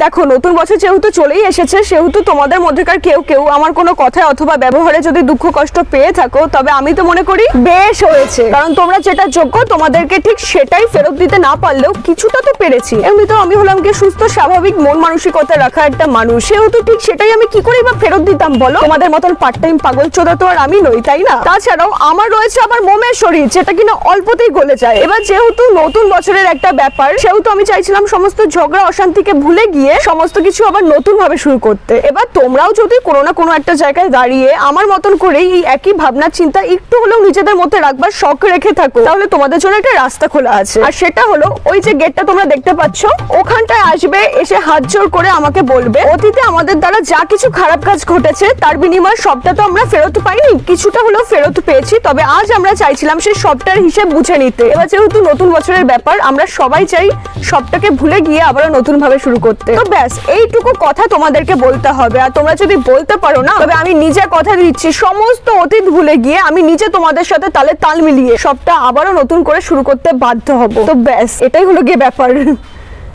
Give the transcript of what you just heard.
দেখো নতুন বছর যেহেতু চলেই এসেছে, সেহেতু তোমাদের মধ্যেকার কেউ কেউ আমার কোনো কথায় অথবা ব্যবহারে যদি দুঃখ কষ্ট পেয়ে থাকো, তবে আমি তো মনে করি বেশ হয়েছে, কারণ তোমরা যেটা যোগ্য তোমাদেরকে ঠিক সেটাই ফেরত দিতে না পারলেও কিছুটা তো পেরেছি। এমনিতেও আমি হলাম কি সুস্থ স্বাভাবিক মন মানসিকতা রাখা একটা মানুষ, সেহেতু ঠিক সেটাই আমি কি করে বা ফেরত দিতাম বলো? তোমাদের মতন পার্ট টাইম পাগল চোদা তো আর আমি নই, তাই না? তাছাড়াও আমার রয়েছে আবার মোমের শরীর, যেটা কিনা অল্পতেই গলে যায়। এবার যেহেতু নতুন বছরের একটা ব্যাপার, সেহেতু আমি চাইছিলাম সমস্ত ঝগড়া অশান্তিকে ভুলে গিয়ে সমস্ত কিছু আবার নতুন ভাবে শুরু করতে। এবার তোমরাও যদি কোনো না কোনো একটা জায়গায় দাঁড়িয়ে আমার মতন করে এই একই ভাবনার চিন্তা একটু হলেও নিজেদের মধ্যে রাখবার শখ রেখে থাকো, তাহলে তোমাদের জন্য একটা রাস্তা খোলা আছে। আর সেটা হলো ওই যে গেটটা তোমরা দেখতে পাচ্ছ, ওখানটায় আসবে, এসে হাত জোর করে আমাকে বলবে অতীতে আমাদের দ্বারা যা কিছু খারাপ কাজ ঘটেছে তার বিনিময়ে সবটা তো আমরা ফেরত পাইনি, কিছুটা হলেও ফেরত পেয়েছি, তবে আজ আমরা চাইছিলাম সেই সবটার হিসেব বুঝে নিতে। এবার যেহেতু নতুন বছরের ব্যাপার, আমরা সবাই চাই সবটাকে ভুলে গিয়ে আবারও নতুন ভাবে শুরু করতে। তো ব্যাস এইটুকু কথা তোমাদেরকে বলতে হবে। আর তোমরা যদি বলতে পারো না, তবে আমি নিজে কথা দিচ্ছি সমস্ত অতীত ভুলে গিয়ে আমি নিজে তোমাদের সাথে তালে তাল মিলিয়ে সবটা আবারও নতুন করে শুরু করতে বাধ্য হব। তো ব্যাস এটাই হলো গিয়ে ব্যাপার।